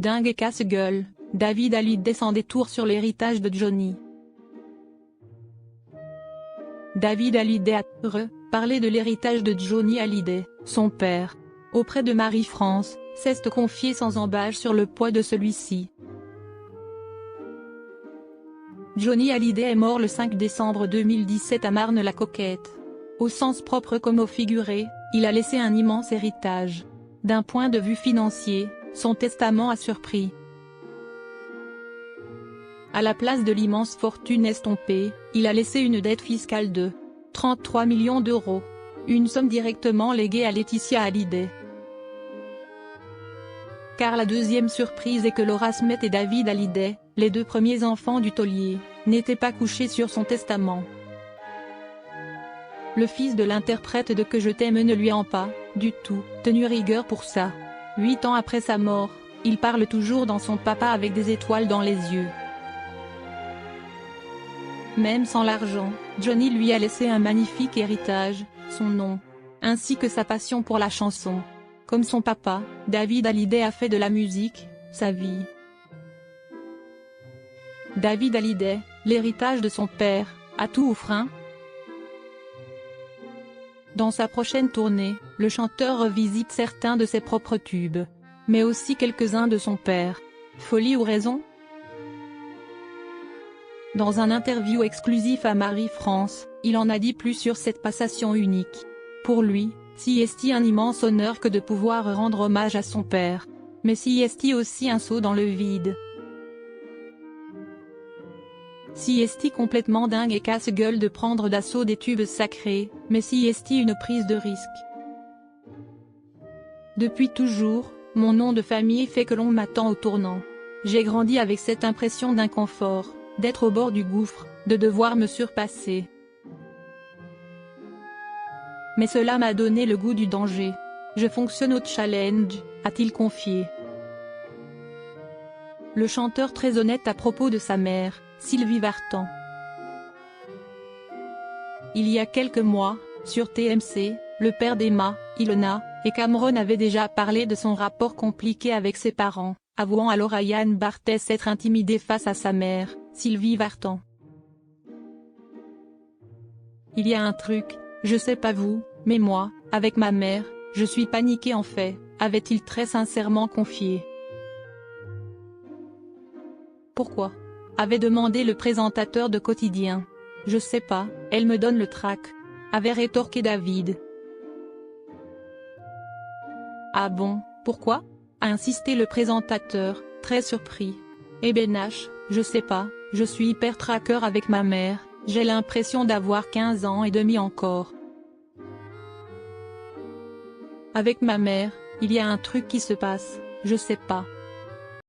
dingue et casse-gueule, David Hallyday sans détour sur l'héritage de Johnny. David Hallyday a parlé de l'héritage de Johnny Hallyday, son père. Auprès de Marie-France, s'est confié sans embâche sur le poids de celui-ci. Johnny Hallyday est mort le 5 décembre 2017 à Marne-la-Coquette. Au sens propre comme au figuré, il a laissé un immense héritage. D'un point de vue financier, son testament a surpris. À la place de l'immense fortune estompée, il a laissé une dette fiscale de 33 millions d'euros. Une somme directement léguée à Laetitia Hallyday. Car la deuxième surprise est que Laura Smet et David Hallyday, les deux premiers enfants du taulier, n'étaient pas couchés sur son testament. Le fils de l'interprète de Que je t'aime ne lui a pas, du tout, tenu rigueur pour ça. 8 ans après sa mort, il parle toujours dans son papa avec des étoiles dans les yeux. Même sans l'argent, Johnny lui a laissé un magnifique héritage, son nom, ainsi que sa passion pour la chanson. Comme son papa, David Hallyday a fait de la musique sa vie. David Hallyday, l'héritage de son père, a tout ou frein. Dans sa prochaine tournée, le chanteur revisite certains de ses propres tubes, mais aussi quelques-uns de son père. Folie ou raison? Dans un interview exclusif à Marie-France, il en a dit plus sur cette passation unique. Pour lui, si est-il un immense honneur que de pouvoir rendre hommage à son père. Mais si est-il aussi un saut dans le vide. Si est-il complètement dingue et casse-gueule de prendre d'assaut des tubes sacrés, mais si est-il une prise de risque. Depuis toujours, mon nom de famille fait que l'on m'attend au tournant. J'ai grandi avec cette impression d'inconfort, d'être au bord du gouffre, de devoir me surpasser. Mais cela m'a donné le goût du danger. Je fonctionne au challenge, a-t-il confié. Le chanteur très honnête à propos de sa mère, Sylvie Vartan. Il y a quelques mois, sur TMC, le père d'Emma, Ilona, et Cameron avait déjà parlé de son rapport compliqué avec ses parents, avouant alors à Yann Barthès être intimidé face à sa mère, Sylvie Vartan. Il y a un truc, je sais pas vous, mais moi, avec ma mère, je suis paniqué en fait, avait-il très sincèrement confié. Pourquoi? Avait demandé le présentateur de Quotidien. Je sais pas, elle me donne le trac. Avait rétorqué David. Ah bon, pourquoi? A insisté le présentateur, très surpris. Eh ben Nash, je sais pas, je suis hyper tracker avec ma mère, j'ai l'impression d'avoir 15 ans et demi encore. Avec ma mère, il y a un truc qui se passe, je sais pas.